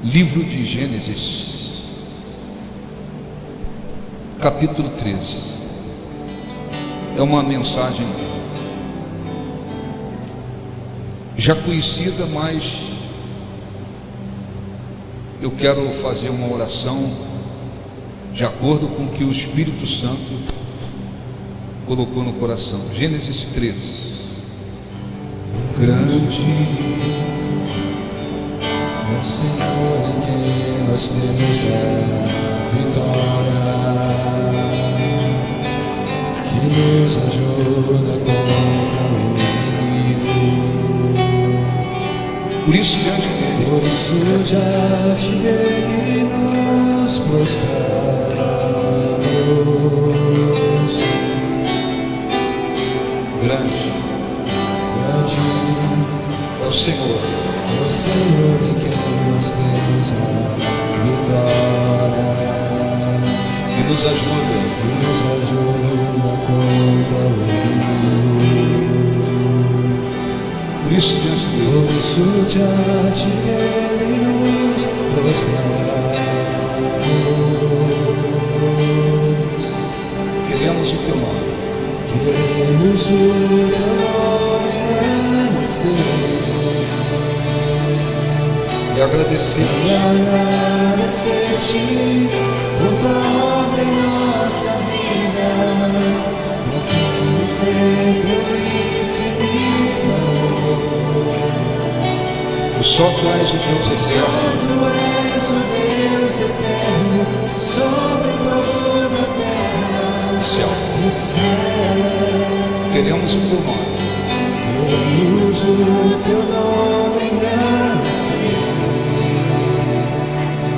Livro de Gênesis, capítulo 13. É uma mensagem já conhecida, mas eu quero fazer uma oração de acordo com o que o Espírito Santo colocou no coração. Gênesis 13. Grande o Senhor em quem nós temos a vitória, que nos ajuda contra o inimigo. Por isso diante dele nos prostramos. Grande é o Senhor, o Senhor em quem nós temos a vitória, que nos ajuda contra o inimigo. Por isso diante dele nos prostramos. Queremos o teu nome, queremos o teu nome engrandecer e agradecer-te por tua obra em nossa vida, por ser teu infinito amor. Só tu és o Deus eterno, só tu és o Deus eterno, sobre toda a terra e céu. Queremos o teu nome, queremos o teu nome engrandecer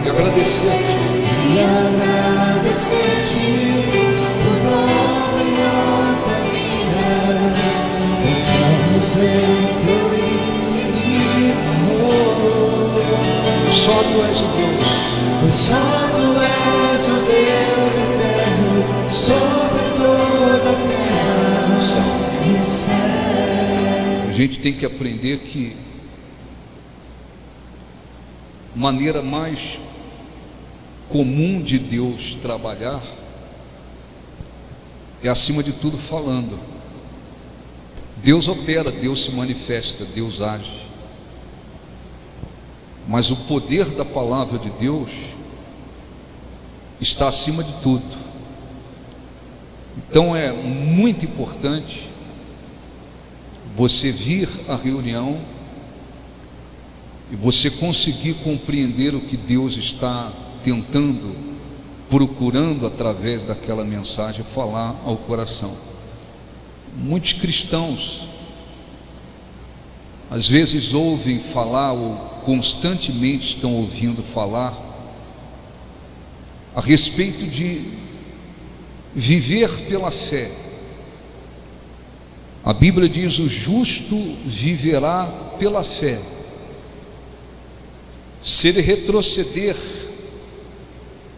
e agradecer-te por tua obra em nossa vida, confiamos em teu infinito amor. Só tu és o Deus, pois só tu és o Deus eterno, sobre toda a terra e céu. A gente tem que aprender que a maneira mais comum de Deus trabalhar é, acima de tudo, falando. Deus opera, Deus se manifesta, Deus age, mas o poder da palavra de Deus está acima de tudo. Então é muito importante você vir à reunião e você conseguir compreender o que Deus está tentando, procurando através daquela mensagem falar ao coração. Muitos cristãos às vezes ouvem falar ou constantemente estão ouvindo falar a respeito de viver pela fé. A Bíblia diz: o justo viverá pela fé. Se ele retroceder,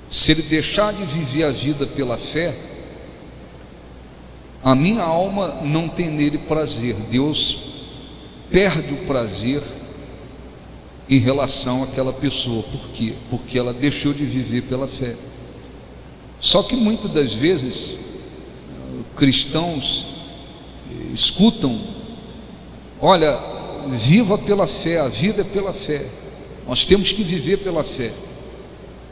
se ele deixar de viver a vida pela fé, a minha alma não tem nele prazer. Deus perde o prazer em relação àquela pessoa. Por quê? Porque ela deixou de viver pela fé. Só que muitas das vezes cristãos escutam: olha, viva pela fé, a vida é pela fé, nós temos que viver pela fé.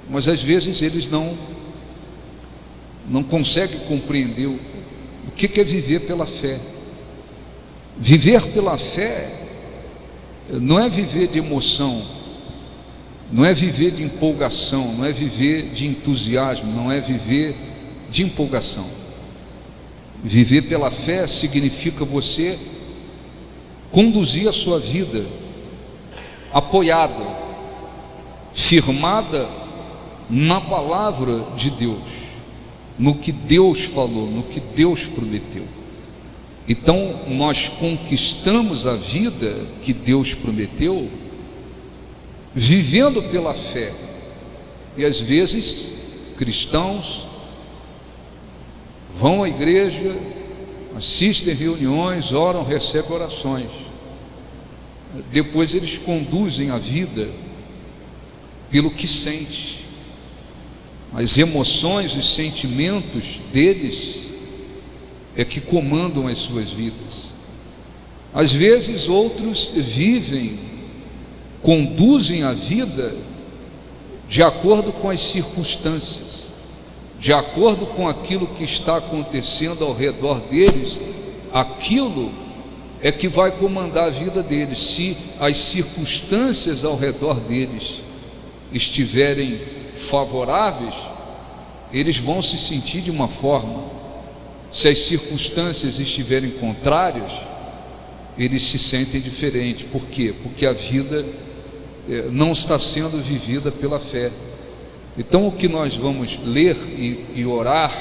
Mas às vezes eles não conseguem compreender o que é viver pela fé. Viver pela fé não é viver de emoção, não é viver de empolgação, não é viver de entusiasmo, não é viver de empolgação. Viver pela fé significa você conduzir a sua vida apoiada, firmada na palavra de Deus, no que Deus falou, no que Deus prometeu. Então nós conquistamos a vida que Deus prometeu vivendo pela fé. E às vezes cristãos vão à igreja, assistem reuniões, oram, recebem orações, depois eles conduzem a vida pelo que sente. As emoções, os sentimentos deles é que comandam as suas vidas. Às vezes outros vivem, conduzem a vida de acordo com as circunstâncias, de acordo com aquilo que está acontecendo ao redor deles. Aquilo é que vai comandar a vida deles. Se as circunstâncias ao redor deles estiverem favoráveis, eles vão se sentir de uma forma. Se as circunstâncias estiverem contrárias, eles se sentem diferentes. Por quê? Porque a vida não está sendo vivida pela fé. Então o que nós vamos ler e orar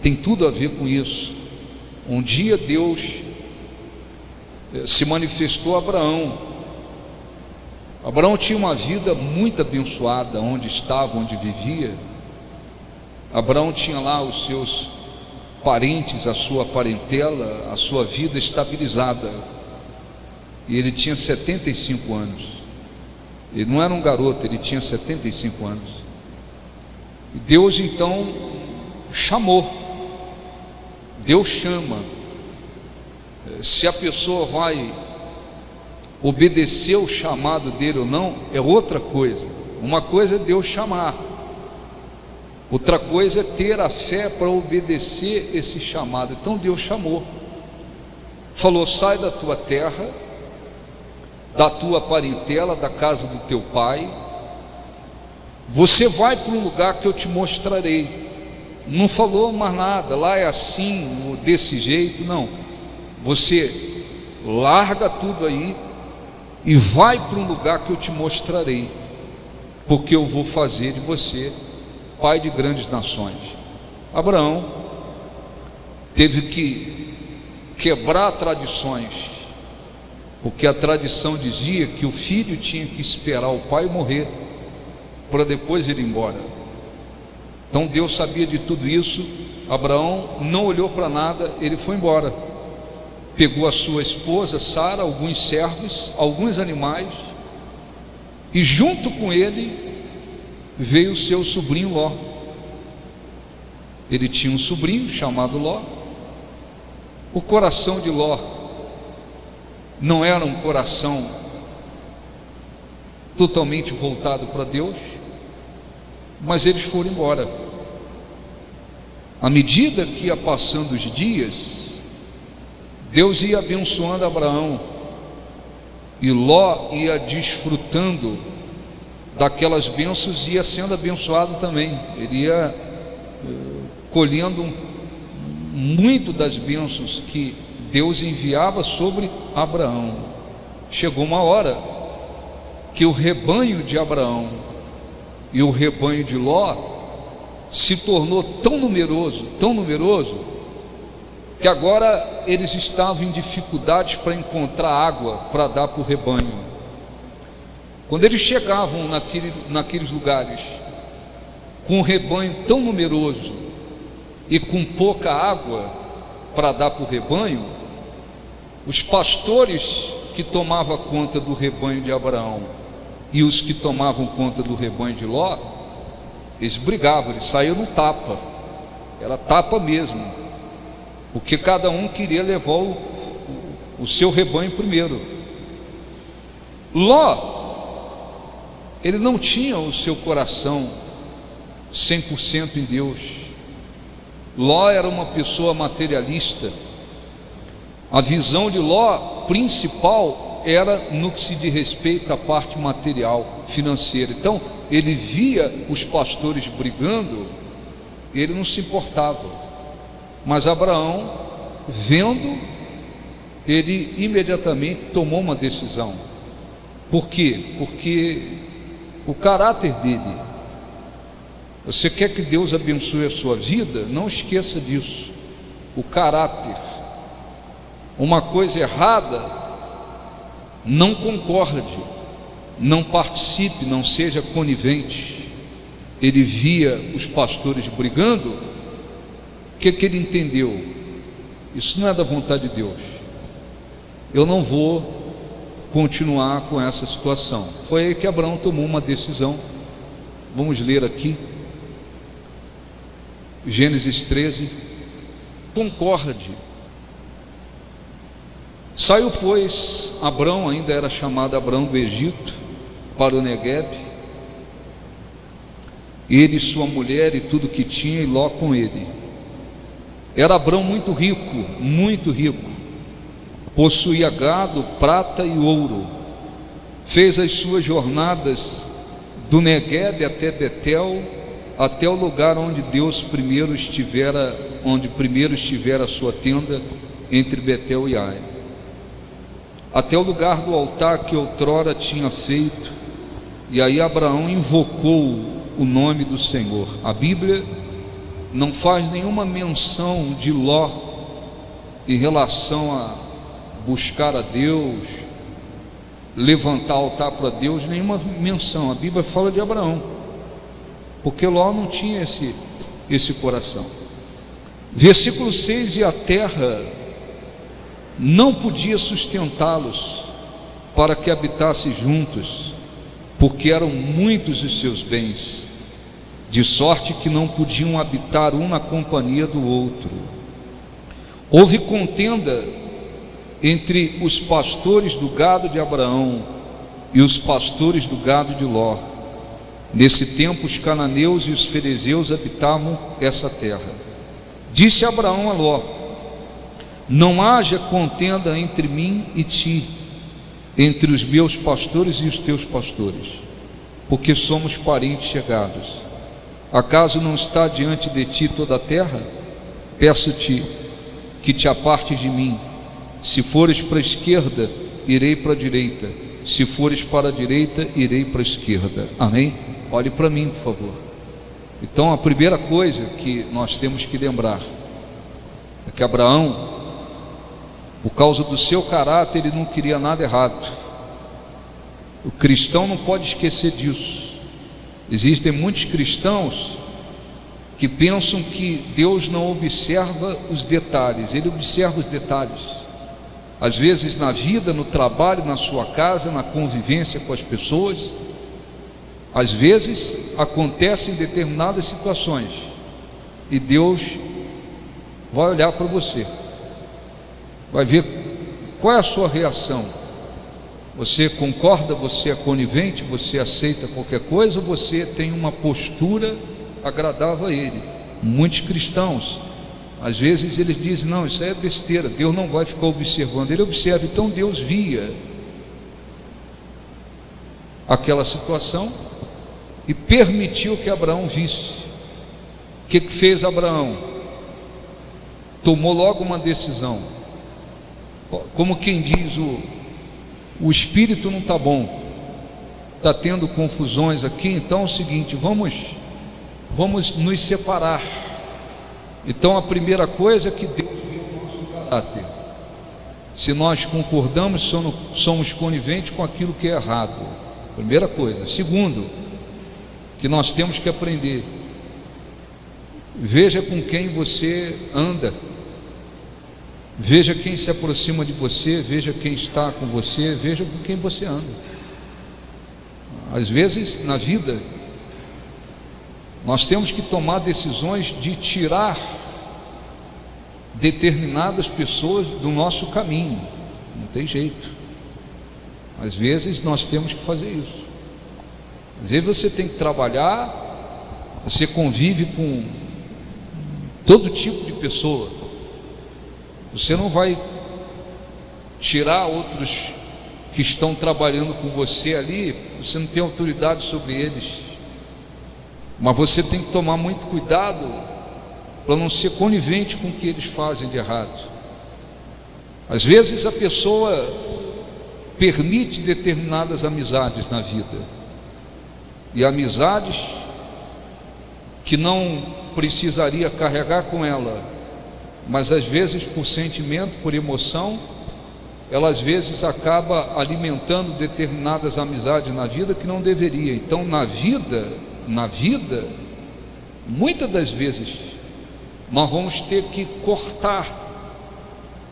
tem tudo a ver com isso. Um dia Deus se manifestou a Abraão. Abraão tinha uma vida muito abençoada onde estava, onde vivia. Abraão tinha lá os seus parentes, a sua parentela, a sua vida estabilizada. E ele tinha 75 anos. Ele não era um garoto, ele tinha 75 anos. E Deus então chamou. Deus chama. Se a pessoa vai obedecer o chamado dele ou não, é outra coisa. Uma coisa é Deus chamar, outra coisa é ter a fé para obedecer esse chamado. Então Deus chamou, falou: sai da tua terra, da tua parentela, da casa do teu pai, você vai para um lugar que eu te mostrarei. Não falou mais nada, lá é assim, desse jeito, não. Você larga tudo aí e vai para um lugar que eu te mostrarei, porque eu vou fazer de você pai de grandes nações. Abraão teve que quebrar tradições, porque a tradição dizia que o filho tinha que esperar o pai morrer para depois ir embora. Então Deus sabia de tudo isso. Abraão não olhou para nada, ele foi embora. Pegou a sua esposa Sara, alguns servos, alguns animais, e junto com ele veio o seu sobrinho Ló. Ele tinha um sobrinho chamado Ló. O coração de Ló não era um coração totalmente voltado para Deus, mas eles foram embora. À medida que ia passando os dias, Deus ia abençoando Abraão, e Ló ia desfrutando daquelas bênçãos, ia sendo abençoado também. Ele ia colhendo muito das bênçãos que Deus enviava sobre Abraão. Chegou uma hora que o rebanho de Abraão e o rebanho de Ló se tornou tão numeroso, que agora eles estavam em dificuldades para encontrar água para dar para o rebanho. Quando eles chegavam naqueles lugares com um rebanho tão numeroso e com pouca água para dar para o rebanho, os pastores que tomavam conta do rebanho de Abraão e os que tomavam conta do rebanho de Ló, eles brigavam, eles saíam no tapa, era tapa mesmo, porque cada um queria levar o seu rebanho primeiro. Ló, ele não tinha o seu coração 100% em Deus. Ló era uma pessoa materialista. A visão de Ló principal era no que se diz respeito à parte material, financeira. Então ele via os pastores brigando, ele não se importava. Mas Abraão, vendo, ele imediatamente tomou uma decisão. Por quê? Porque o caráter dele. Você quer que Deus abençoe a sua vida? Não esqueça disso. O caráter. Uma coisa errada, não concorde, não participe, não seja conivente. Ele via os pastores brigando. O que ele entendeu? Isso não é da vontade de Deus. Eu não vou continuar com essa situação. Foi aí que Abraão tomou uma decisão. Vamos ler aqui Gênesis 13. Concorde. Saiu, pois, Abrão, ainda era chamado Abrão do Egito, para o Neguebe, ele, sua mulher e tudo que tinha, e Ló com ele. Era Abrão muito rico, possuía gado, prata e ouro. Fez as suas jornadas do Neguebe até Betel, até o lugar onde primeiro estivera a sua tenda, entre Betel e Ai, até o lugar do altar que outrora tinha feito. E aí Abraão invocou o nome do Senhor. A Bíblia não faz nenhuma menção de Ló em relação a buscar a Deus, levantar altar para Deus, nenhuma menção. A Bíblia fala de Abraão, porque Ló não tinha esse coração. Versículo 6: e a terra não podia sustentá-los para que habitassem juntos, porque eram muitos os seus bens, de sorte que não podiam habitar um na companhia do outro. Houve contenda entre os pastores do gado de Abraão e os pastores do gado de Ló. Nesse tempo os cananeus e os ferezeus habitavam essa terra. Disse Abraão a Ló: não haja contenda entre mim e ti, entre os meus pastores e os teus pastores, porque somos parentes chegados. Acaso não está diante de ti toda a terra? Peço-te que te apartes de mim. Se fores para a esquerda, irei para a direita. Se fores para a direita, irei para a esquerda. Amém? Olhe para mim, por favor. Então, a primeira coisa que nós temos que lembrar é que Abraão, por causa do seu caráter, ele não queria nada errado. O cristão não pode esquecer disso. Existem muitos cristãos que pensam que Deus não observa os detalhes. Ele observa os detalhes. Às vezes na vida, no trabalho, na sua casa, na convivência com as pessoas. Às vezes acontecem determinadas situações e Deus vai olhar para você, vai ver qual é a sua reação. Você concorda, você é conivente, você aceita qualquer coisa, ou você tem uma postura agradável a Ele? Muitos cristãos, às vezes eles dizem: não, isso aí é besteira, Deus não vai ficar observando. Ele observa. Então Deus via aquela situação e permitiu que Abraão visse. O que fez Abraão? Tomou logo uma decisão. Como quem diz, o espírito não está bom, está tendo confusões aqui, então é o seguinte, vamos nos separar. Então a primeira coisa é que Deus viu o nosso caráter. Se nós concordamos, somos coniventes com aquilo que é errado. Primeira coisa. Segundo, que nós temos que aprender: veja com quem você anda, veja quem se aproxima de você, veja quem está com você, veja com quem você anda. Às vezes na vida nós temos que tomar decisões de tirar determinadas pessoas do nosso caminho, não tem jeito. Às vezes nós temos que fazer isso. Às vezes você tem que trabalhar, você convive com todo tipo de pessoa. Você não vai tirar outros que estão trabalhando com você ali, você não tem autoridade sobre eles. Mas você tem que tomar muito cuidado para não ser conivente com o que eles fazem de errado. Às vezes a pessoa permite determinadas amizades na vida, e amizades que não precisaria carregar com ela, mas às vezes por sentimento, por emoção, ela às vezes acaba alimentando determinadas amizades na vida que não deveria. Então na vida, muitas das vezes nós vamos ter que cortar,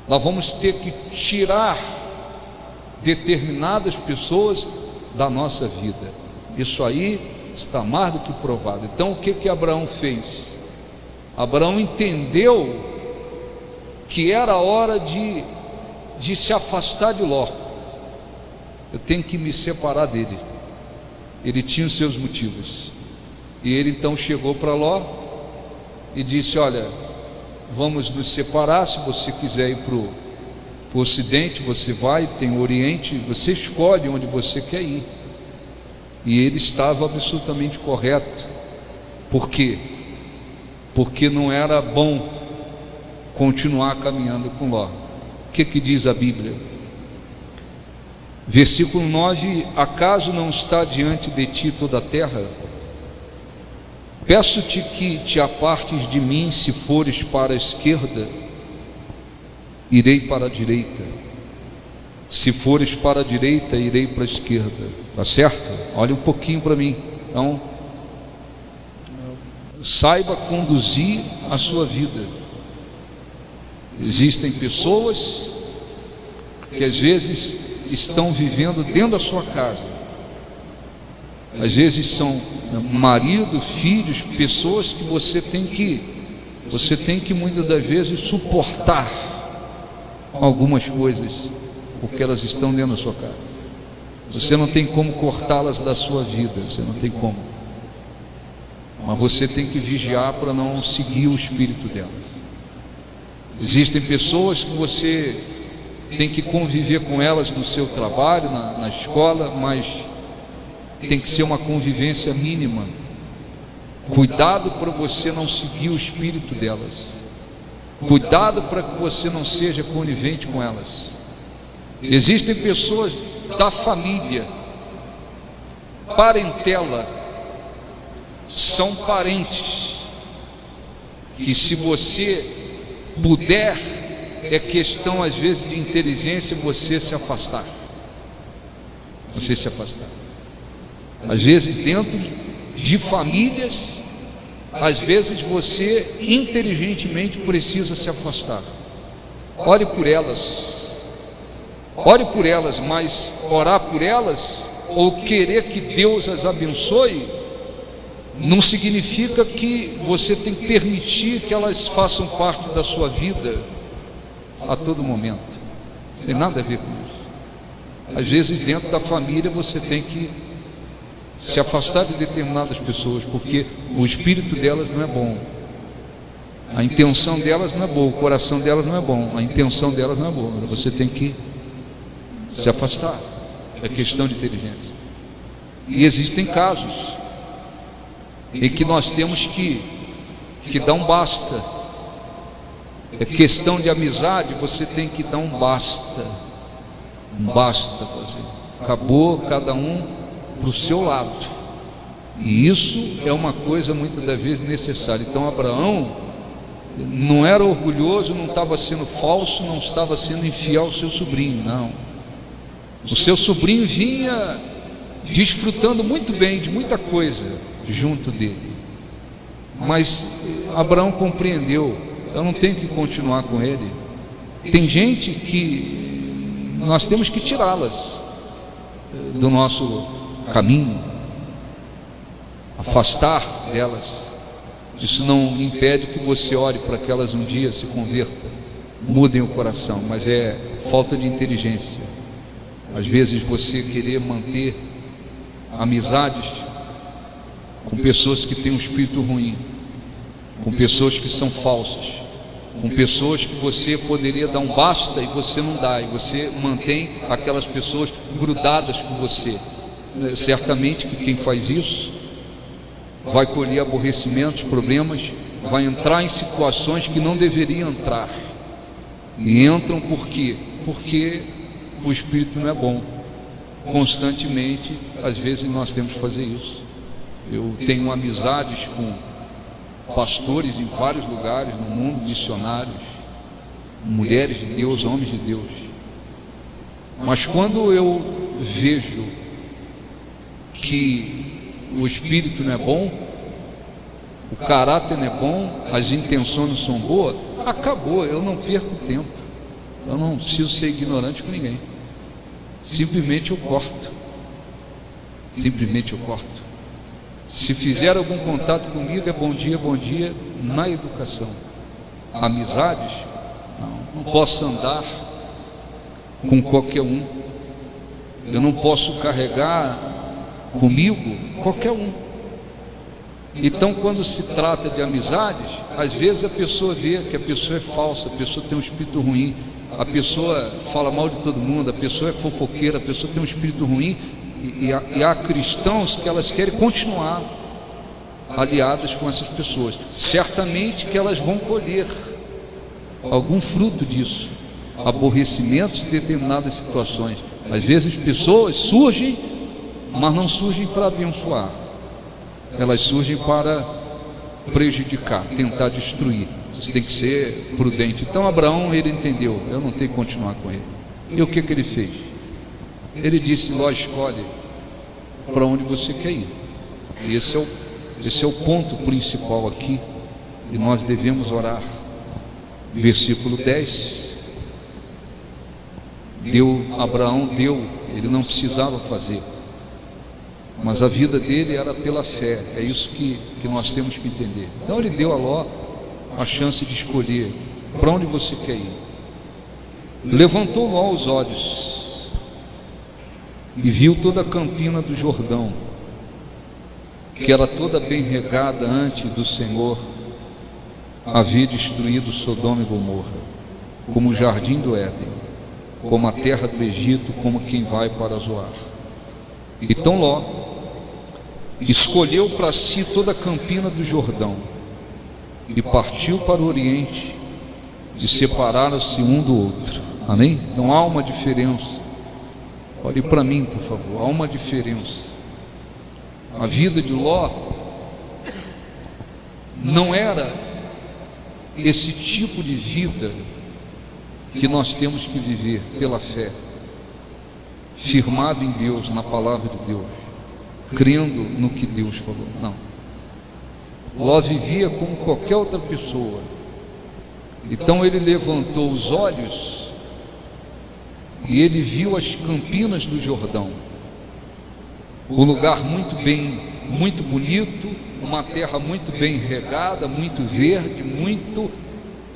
nós vamos ter que tirar determinadas pessoas da nossa vida. Isso aí está mais do que provado. Então o que Abraão fez? Abraão entendeu que era a hora de se afastar de Ló. Eu tenho que me separar dele. Ele tinha os seus motivos. E ele então chegou para Ló e disse: olha, vamos nos separar. Se você quiser ir para o ocidente, você vai. Tem o oriente, você escolhe onde você quer ir. E ele estava absolutamente correto. Por quê? Porque não era bom continuar caminhando com Ló. O que diz a Bíblia? Versículo 9: acaso não está diante de ti toda a terra? Peço-te que te apartes de mim. Se fores para a esquerda, irei para a direita. Se fores para a direita, irei para a esquerda. Tá certo? Olha um pouquinho para mim. Então, saiba conduzir a sua vida. Existem pessoas que às vezes estão vivendo dentro da sua casa. Às vezes são marido, filhos, pessoas que você tem que muitas das vezes suportar algumas coisas, porque elas estão dentro da sua casa. Você não tem como cortá-las da sua vida, você não tem como. Mas você tem que vigiar para não seguir o espírito delas. Existem pessoas que você tem que conviver com elas no seu trabalho, na escola, mas tem que ser uma convivência mínima. Cuidado para você não seguir o espírito delas. Cuidado para que você não seja conivente com elas. Existem pessoas da família, parentela, são parentes, que se você puder, é questão às vezes de inteligência você se afastar. Você se afastar. Às vezes dentro de famílias, às vezes você inteligentemente precisa se afastar. Ore por elas. Ore por elas, mas orar por elas ou querer que Deus as abençoe não significa que você tem que permitir que elas façam parte da sua vida a todo momento. Não tem nada a ver com isso. Às vezes dentro da família você tem que se afastar de determinadas pessoas, porque o espírito delas não é bom, a intenção delas não é boa, o coração delas não é bom, a intenção delas não é boa. Você tem que se afastar. É questão de inteligência. E existem casos em que nós temos que dar um basta. É questão de amizade, você tem que dar um basta. Um basta fazer. Acabou, cada um para o seu lado. E isso é uma coisa muitas das vezes necessária. Então Abraão não era orgulhoso, não estava sendo falso, não estava sendo infiel ao seu sobrinho, não. O seu sobrinho vinha desfrutando muito bem de muita coisa junto dele, mas Abraão compreendeu: eu não tenho que continuar com ele. Tem gente que nós temos que tirá-las do nosso caminho, afastar delas. Isso não impede que você ore para que elas um dia se convertam, mudem o coração, mas é falta de inteligência. Às vezes você querer manter amizades com pessoas que têm um espírito ruim, com pessoas que são falsas, com pessoas que você poderia dar um basta e você não dá, e você mantém aquelas pessoas grudadas com você. Certamente que quem faz isso vai colher aborrecimentos, problemas, vai entrar em situações que não deveriam entrar. E entram por quê? Porque o espírito não é bom. Constantemente, às vezes nós temos que fazer isso. Eu tenho amizades com pastores em vários lugares no mundo, missionários, mulheres de Deus, homens de Deus. Mas quando eu vejo que o espírito não é bom, o caráter não é bom, as intenções não são boas, acabou, eu não perco tempo. Eu não preciso ser ignorante com ninguém. simplesmente eu corto. Simplesmente eu corto. Se fizer algum contato comigo, é bom dia, na educação. Amizades, não posso andar com qualquer um. Eu não posso carregar comigo qualquer um. Então, quando se trata de amizades, às vezes a pessoa vê que a pessoa é falsa, a pessoa tem um espírito ruim, a pessoa fala mal de todo mundo, a pessoa é fofoqueira, a pessoa tem um espírito ruim, e há cristãos que elas querem continuar aliadas com essas pessoas. Certamente que elas vão colher algum fruto disso, aborrecimentos em determinadas situações. Às vezes pessoas surgem, mas não surgem para abençoar, elas surgem para prejudicar, tentar destruir. Você tem que ser prudente. Então Abraão, ele entendeu, eu não tenho que continuar com ele. E o que ele fez? Ele disse: Ló, escolhe para onde você quer ir. E esse é o ponto principal aqui, e nós devemos orar. Versículo 10. Abraão deu, ele não precisava fazer, mas a vida dele era pela fé. É isso que nós temos que entender. Então ele deu a Ló a chance de escolher para onde você quer ir. Levantou Ló os olhos e viu toda a campina do Jordão, que era toda bem regada antes do Senhor havia destruído Sodoma e Gomorra, como o jardim do Éden, como a terra do Egito, como quem vai para Zoar. Então Ló escolheu para si toda a campina do Jordão e partiu para o Oriente, e separaram-se um do outro. Amém? Então há uma diferença. Olhe para mim, por favor. Há uma diferença. A vida de Ló não era esse tipo de vida que nós temos que viver pela fé, firmado em Deus, na palavra de Deus, crendo no que Deus falou. Não. Ló vivia como qualquer outra pessoa. Então ele levantou os olhos e ele viu as campinas do Jordão, um lugar muito bonito, uma terra muito bem regada, muito verde,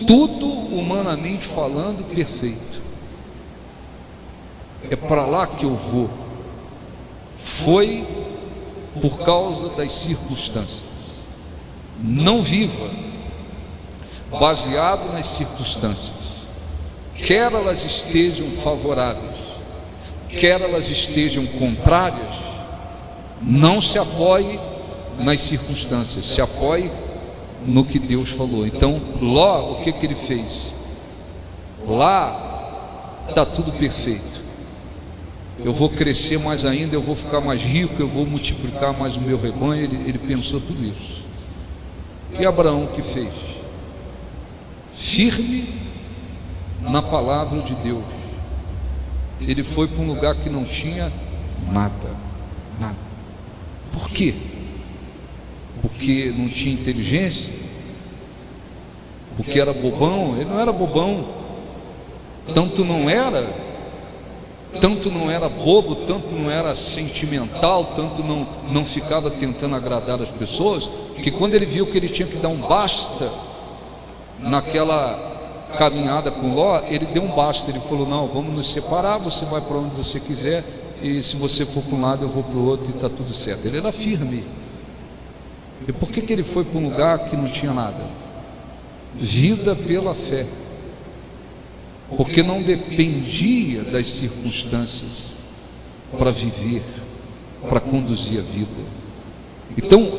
tudo humanamente falando perfeito. É para lá que eu vou. Foi por causa das circunstâncias. Não viva baseado nas circunstâncias, quer elas estejam favoráveis, quer elas estejam contrárias. Não se apoie nas circunstâncias, se apoie no que Deus falou. Então Ló, o que ele fez? Lá está tudo perfeito, eu vou crescer mais ainda, eu vou ficar mais rico, eu vou multiplicar mais o meu rebanho. Ele pensou tudo isso. E Abraão, o que fez? Firme na palavra de Deus, ele foi para um lugar que não tinha nada. Por quê? Porque não tinha inteligência? Porque era bobão? Ele não era bobão. Tanto não era bobo, tanto não era sentimental, tanto não ficava tentando agradar as pessoas, que quando ele viu que ele tinha que dar um basta naquela caminhada com Ló, ele deu um basta. Ele falou: não, vamos nos separar, você vai para onde você quiser, e se você for para um lado eu vou para o outro, e está tudo certo. Ele era firme. E por que ele foi para um lugar que não tinha nada? Vida pela fé, porque não dependia das circunstâncias para viver, para conduzir a vida. Então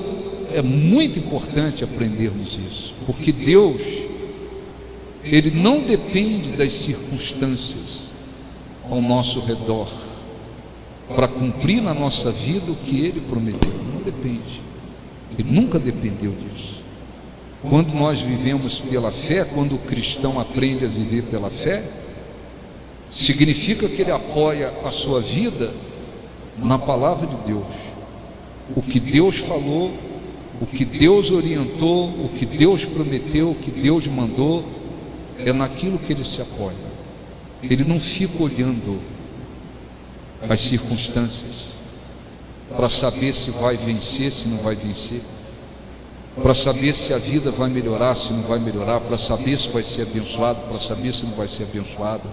é muito importante aprendermos isso, porque Deus, ele não depende das circunstâncias ao nosso redor para cumprir na nossa vida o que ele prometeu. Não depende. Ele nunca dependeu disso. Quando nós vivemos pela fé, quando o cristão aprende a viver pela fé, significa que ele apoia a sua vida na palavra de Deus. O que Deus falou, o que Deus orientou, o que Deus prometeu, o que Deus mandou, é naquilo que ele se apoia. Ele não fica olhando as circunstâncias, para saber se vai vencer, se não vai vencer, para saber se a vida vai melhorar, se não vai melhorar, para saber se vai ser abençoado, para saber se não vai ser abençoado,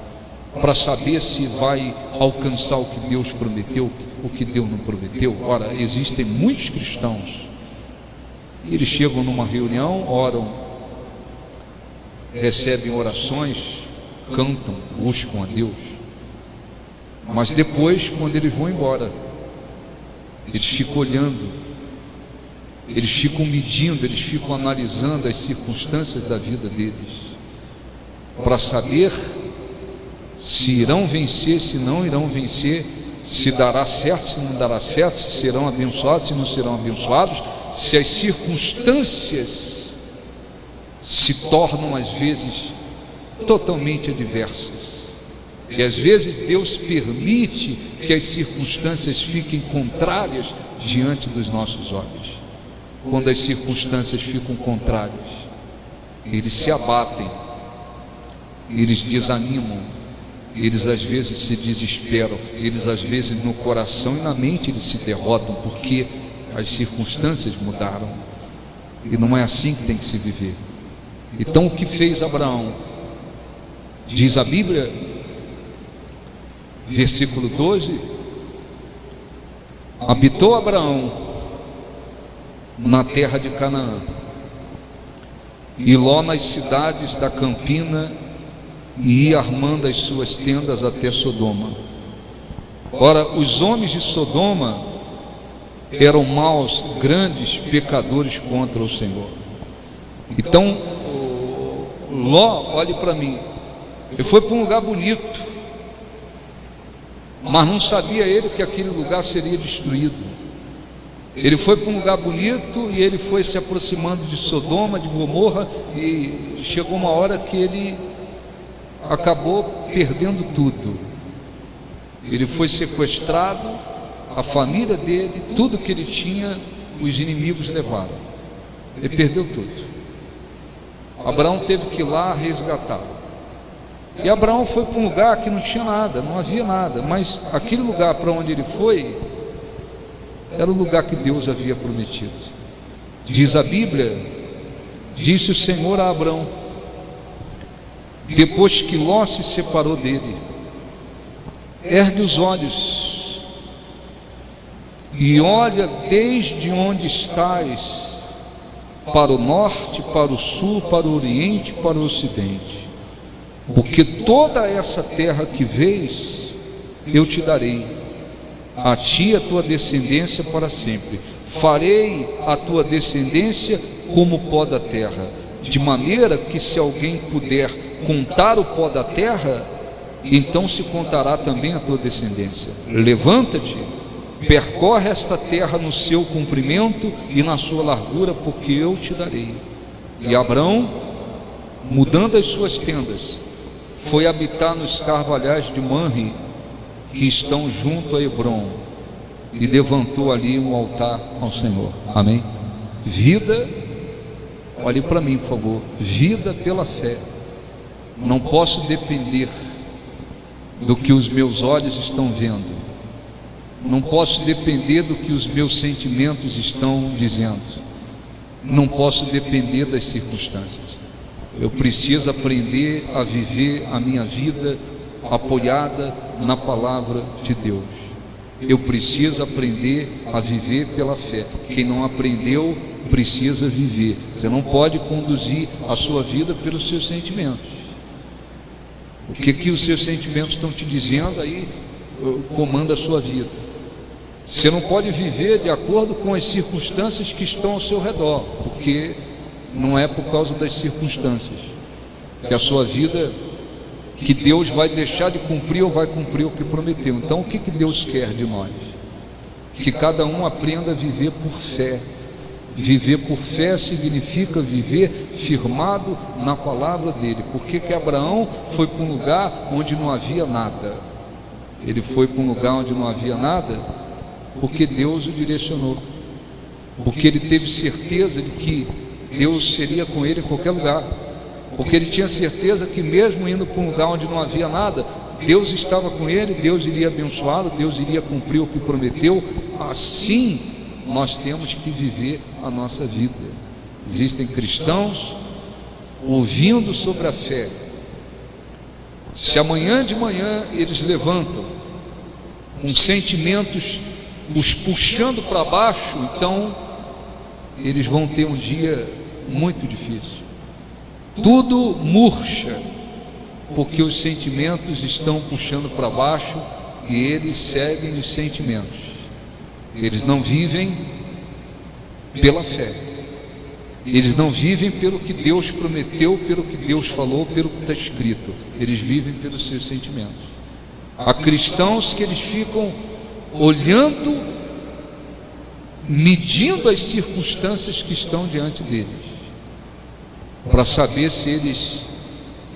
para saber se vai alcançar o que Deus prometeu, o que Deus não prometeu. Ora, existem muitos cristãos, eles chegam numa reunião, oram, recebem orações, cantam, buscam a Deus, mas depois, quando eles vão embora, eles ficam olhando, eles ficam medindo, eles ficam analisando as circunstâncias da vida deles, para saber se irão vencer, se não irão vencer, se dará certo, se não dará certo, se serão abençoados, se não serão abençoados, se as circunstâncias se tornam às vezes totalmente adversas. E às vezes Deus permite que as circunstâncias fiquem contrárias diante dos nossos olhos. Quando as circunstâncias ficam contrárias, eles se abatem, eles desanimam, eles às vezes se desesperam, eles às vezes no coração e na mente eles se derrotam, porque as circunstâncias mudaram. E não é assim que tem que se viver. Então o que fez Abraão? Diz a Bíblia, versículo 12: habitou Abraão na terra de Canaã, e Ló nas cidades da campina, e ia armando as suas tendas até Sodoma. Ora, os homens de Sodoma eram maus, grandes pecadores contra o Senhor. Então Ló, olhe para mim, ele foi para um lugar bonito, mas não sabia ele que aquele lugar seria destruído. Ele foi para um lugar bonito e ele foi se aproximando de Sodoma, de Gomorra, e chegou uma hora que ele acabou perdendo tudo. Ele foi sequestrado, a família dele, tudo que ele tinha, os inimigos levaram. Ele perdeu tudo. Abraão teve que ir lá resgatá-lo. E Abraão foi para um lugar que não tinha nada, não havia nada, mas aquele lugar para onde ele foi era o lugar que Deus havia prometido. Diz a Bíblia, disse o Senhor a Abraão, depois que Ló se separou dele: ergue os olhos e olha desde onde estás, para o norte, para o sul, para o oriente, para o ocidente, porque toda essa terra que vês eu te darei, a ti e a tua descendência para sempre. Farei a tua descendência como o pó da terra, de maneira que se alguém puder contar o pó da terra, então se contará também a tua descendência. Levanta-te, percorre esta terra no seu comprimento e na sua largura, porque eu te darei. E Abraão, mudando as suas tendas, foi habitar nos carvalhais de Manre, que estão junto a Hebrom, e levantou ali um altar ao Senhor. Amém? Vida, olhe para mim, por favor. Vida pela fé. Não posso depender do que os meus olhos estão vendo, não posso depender do que os meus sentimentos estão dizendo, não posso depender das circunstâncias. Eu preciso aprender a viver a minha vida apoiada na palavra de Deus. Eu preciso aprender a viver pela fé. Quem não aprendeu precisa viver. Você não pode conduzir a sua vida pelos seus sentimentos. O que os seus sentimentos estão te dizendo aí comanda a sua vida. Você não pode viver de acordo com as circunstâncias que estão ao seu redor, porque não é por causa das circunstâncias que a sua vida, que Deus vai deixar de cumprir ou vai cumprir o que prometeu. Então o que Deus quer de nós? Que cada um aprenda a viver por fé. Viver por fé significa viver firmado na palavra dele. Por que Abraão foi para um lugar onde não havia nada? Ele foi para um lugar onde não havia nada porque Deus o direcionou, porque ele teve certeza de que Deus seria com ele em qualquer lugar, porque ele tinha certeza que mesmo indo para um lugar onde não havia nada, Deus estava com ele, Deus iria abençoá-lo, Deus iria cumprir o que prometeu. Assim nós temos que viver a nossa vida. Existem cristãos ouvindo sobre a fé. Se amanhã de manhã eles levantam com sentimentos os puxando para baixo, então eles vão ter um dia muito difícil. Tudo murcha, porque os sentimentos estão puxando para baixo e eles seguem os sentimentos. Eles não vivem pela fé, eles não vivem pelo que Deus prometeu, pelo que Deus falou, pelo que está escrito. Eles vivem pelos seus sentimentos. Há cristãos que eles ficam olhando, medindo as circunstâncias que estão diante deles, para saber se eles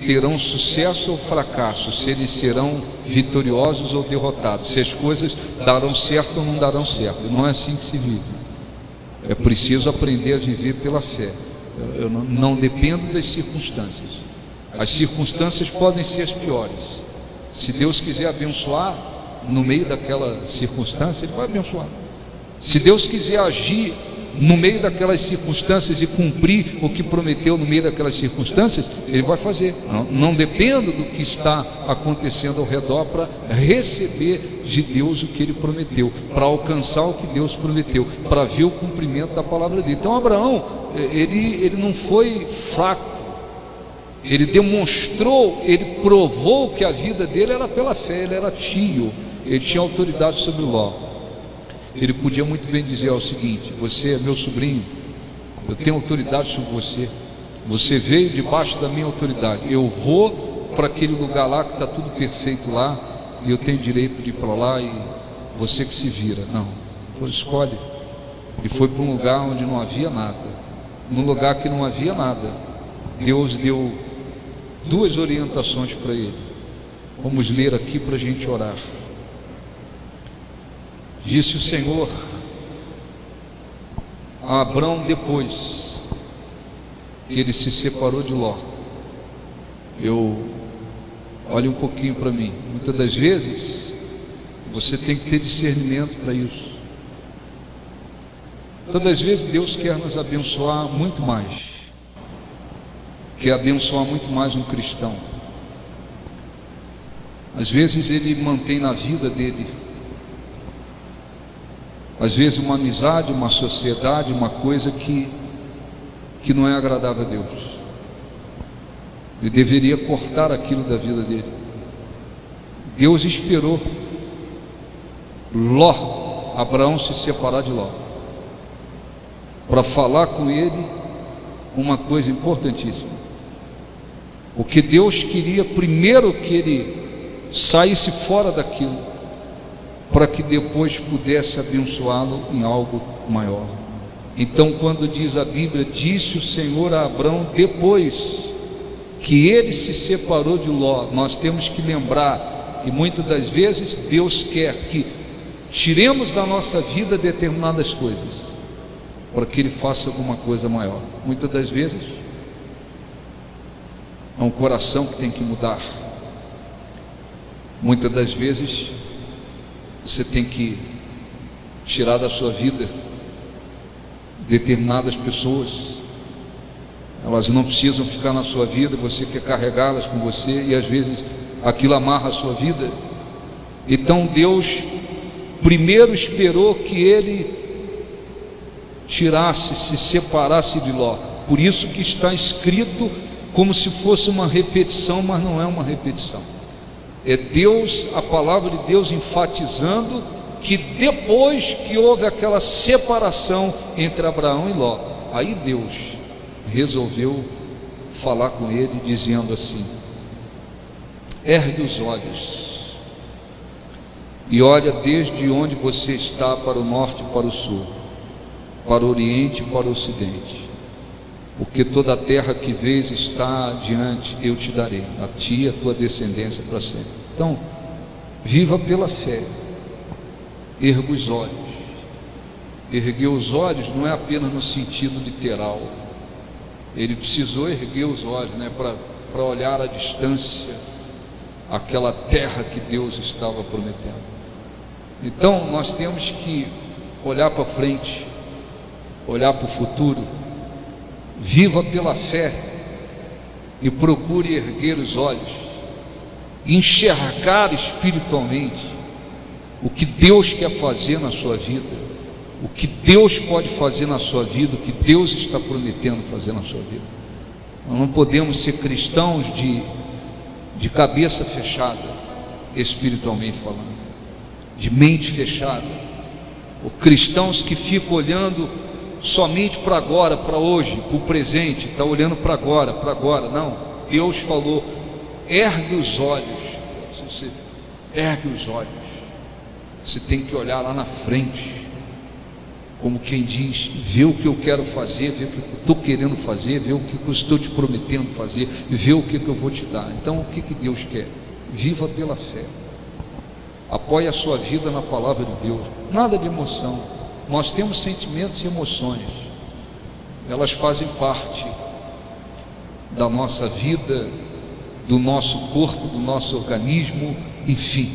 terão sucesso ou fracasso, se eles serão vitoriosos ou derrotados, se as coisas darão certo ou não darão certo. Não é assim que se vive. É preciso aprender a viver pela fé. Eu não dependo das circunstâncias. As circunstâncias podem ser as piores. Se Deus quiser abençoar no meio daquela circunstância, Ele vai abençoar. Se Deus quiser agir no meio daquelas circunstâncias e cumprir o que prometeu no meio daquelas circunstâncias, Ele vai fazer. Não dependo do que está acontecendo ao redor para receber de Deus o que Ele prometeu, para alcançar o que Deus prometeu, para ver o cumprimento da palavra dele. Então Abraão, ele não foi fraco, ele demonstrou, ele provou que a vida dele era pela fé. Ele era tio, ele tinha autoridade sobre Ló. Ele podia muito bem dizer o seguinte: você é meu sobrinho, eu tenho autoridade sobre você, você veio debaixo da minha autoridade, eu vou para aquele lugar lá que está tudo perfeito lá, e eu tenho direito de ir para lá, e você que se vira. Não, ele escolhe. E foi para um lugar onde não havia nada. Num lugar que não havia nada, Deus deu duas orientações para ele. Vamos ler aqui para a gente orar. Disse o Senhor a Abrão, depois que ele se separou de Ló: olhe um pouquinho para mim. Muitas das vezes você tem que ter discernimento para isso. Todas as vezes Deus quer nos abençoar muito mais, quer abençoar muito mais um cristão. Às vezes Ele mantém na vida dele, às vezes, uma amizade, uma sociedade, uma coisa que não é agradável a Deus. Ele deveria cortar aquilo da vida dele. Deus esperou Abraão se separar de Ló, para falar com ele uma coisa importantíssima. Porque Deus queria primeiro que ele saísse fora daquilo, para que depois pudesse abençoá-lo em algo maior. Então, quando diz a Bíblia, disse o Senhor a Abrão, depois que ele se separou de Ló, nós temos que lembrar que muitas das vezes Deus quer que tiremos da nossa vida determinadas coisas, para que Ele faça alguma coisa maior. Muitas das vezes é um coração que tem que mudar. Muitas das vezes você tem que tirar da sua vida determinadas pessoas. Elas não precisam ficar na sua vida, você quer carregá-las com você, e às vezes aquilo amarra a sua vida. Então Deus primeiro esperou que ele tirasse, se separasse de Ló. Por isso que está escrito como se fosse uma repetição, mas não é uma repetição. É Deus, a palavra de Deus enfatizando que depois que houve aquela separação entre Abraão e Ló, aí Deus resolveu falar com ele, dizendo assim: ergue os olhos e olha desde onde você está, para o norte e para o sul, para o oriente e para o ocidente, porque toda a terra que vês está adiante, eu te darei, a ti e a tua descendência para sempre. Então, viva pela fé, erga os olhos. Erguer os olhos não é apenas no sentido literal. Ele precisou erguer os olhos, para olhar à distância, aquela terra que Deus estava prometendo. Então nós temos que olhar para frente, olhar para o futuro, viva pela fé e procure erguer os olhos, enxergar espiritualmente o que Deus quer fazer na sua vida, o que Deus pode fazer na sua vida, o que Deus está prometendo fazer na sua vida. Nós não podemos ser cristãos de cabeça fechada, espiritualmente falando, de mente fechada, ou cristãos que ficam olhando somente para agora, para hoje, para o presente, está olhando para agora, não. Deus falou, ergue os olhos, você ergue os olhos, você tem que olhar lá na frente, como quem diz, vê o que eu quero fazer, vê o que eu estou querendo fazer, vê o que eu estou te prometendo fazer, vê o que eu vou te dar. Então o que Deus quer? Viva pela fé, apoie a sua vida na palavra de Deus, nada de emoção. Nós temos sentimentos e emoções, elas fazem parte da nossa vida, do nosso corpo, do nosso organismo, enfim.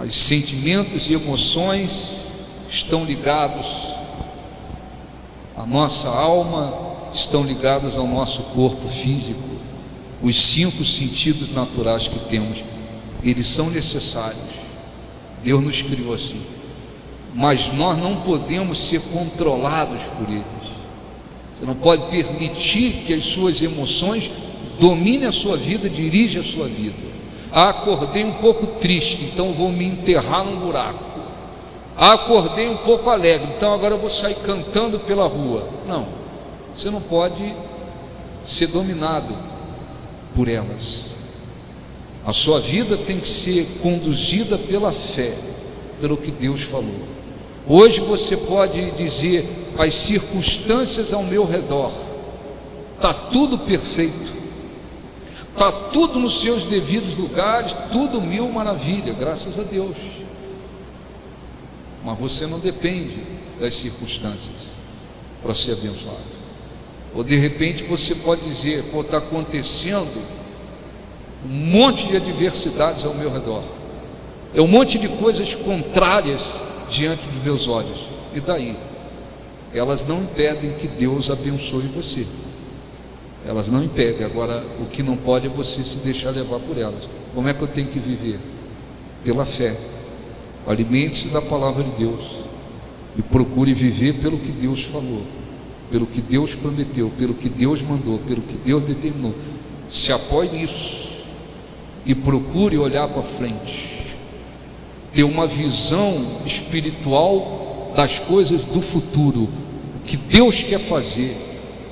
Os sentimentos e emoções estão ligados à nossa alma, estão ligados ao nosso corpo físico. Os 5 sentidos naturais que temos, eles são necessários. Deus nos criou assim, mas nós não podemos ser controlados por eles. Você não pode permitir que as suas emoções dominem a sua vida, dirigem a sua vida. Acordei um pouco triste, então vou me enterrar num buraco. Acordei um pouco alegre, então agora eu vou sair cantando pela rua. Não, você não pode ser dominado por elas. A sua vida tem que ser conduzida pela fé, pelo que Deus falou. Hoje você pode dizer, as circunstâncias ao meu redor, está tudo perfeito, está tudo nos seus devidos lugares, tudo mil maravilha, graças a Deus. Mas você não depende das circunstâncias para ser abençoado. Ou de repente você pode dizer, pô, está acontecendo um monte de adversidades ao meu redor, é um monte de coisas contrárias diante dos meus olhos, e daí? Elas não impedem que Deus abençoe você, elas não impedem. Agora, o que não pode é você se deixar levar por elas. Como é que eu tenho que viver? Pela fé. Alimente-se da palavra de Deus e procure viver pelo que Deus falou, pelo que Deus prometeu, pelo que Deus mandou, pelo que Deus determinou. Se apoie nisso e procure olhar para frente, ter uma visão espiritual das coisas do futuro, o que Deus quer fazer,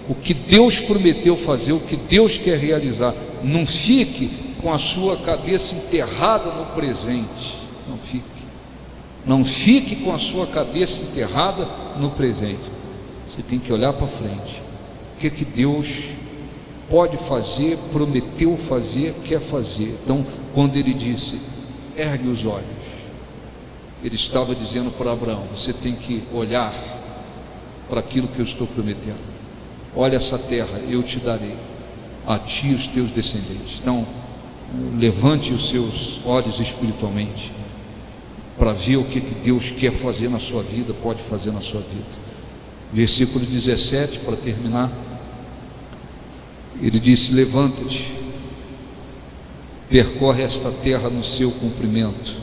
o que Deus prometeu fazer, o que Deus quer realizar. Não fique com a sua cabeça enterrada no presente. Não fique com a sua cabeça enterrada no presente. Você tem que olhar para frente. O que Deus pode fazer, prometeu fazer, quer fazer. Então, quando ele disse, ergue os olhos, ele estava dizendo para Abraão, você tem que olhar para aquilo que eu estou prometendo. Olha essa terra, eu te darei, a ti e os teus descendentes. Então, levante os seus olhos espiritualmente para ver o que Deus quer fazer na sua vida, pode fazer na sua vida. Versículo 17, para terminar, ele disse, levanta-te, percorre esta terra no seu comprimento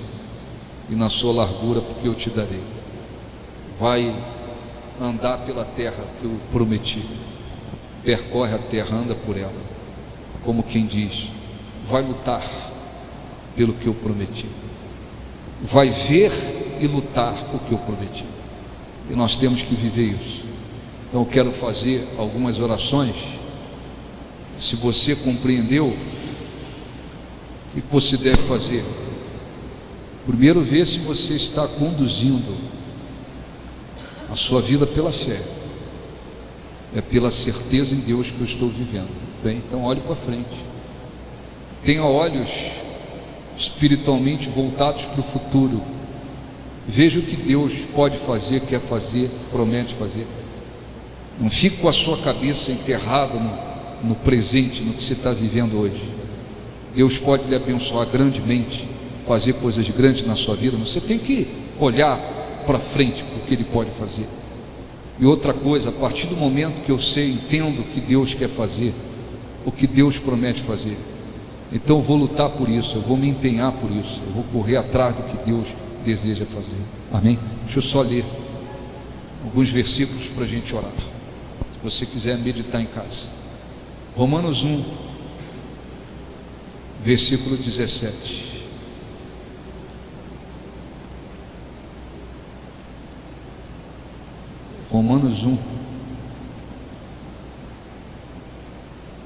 e na sua largura, porque eu te darei. Vai andar pela terra que eu prometi, percorre a terra, anda por ela, como quem diz, vai lutar pelo que eu prometi, vai ver e lutar o que eu prometi. E nós temos que viver isso. Então eu quero fazer algumas orações. Se você compreendeu, o que você deve fazer? Primeiro, ver se você está conduzindo a sua vida pela fé. É pela certeza em Deus que eu estou vivendo. Bem, então olhe para frente. Tenha olhos espiritualmente voltados para o futuro. Veja o que Deus pode fazer, quer fazer, promete fazer. Não fique com a sua cabeça enterrada no presente, no que você está vivendo hoje. Deus pode lhe abençoar grandemente, fazer coisas grandes na sua vida, mas você tem que olhar para frente para o que Ele pode fazer. E outra coisa, a partir do momento que eu sei, entendo o que Deus quer fazer, o que Deus promete fazer, então eu vou lutar por isso, eu vou me empenhar por isso, eu vou correr atrás do que Deus deseja fazer. Amém? Deixa eu só ler alguns versículos para a gente orar, se você quiser meditar em casa. Romanos 1, versículo 17. Romanos 1,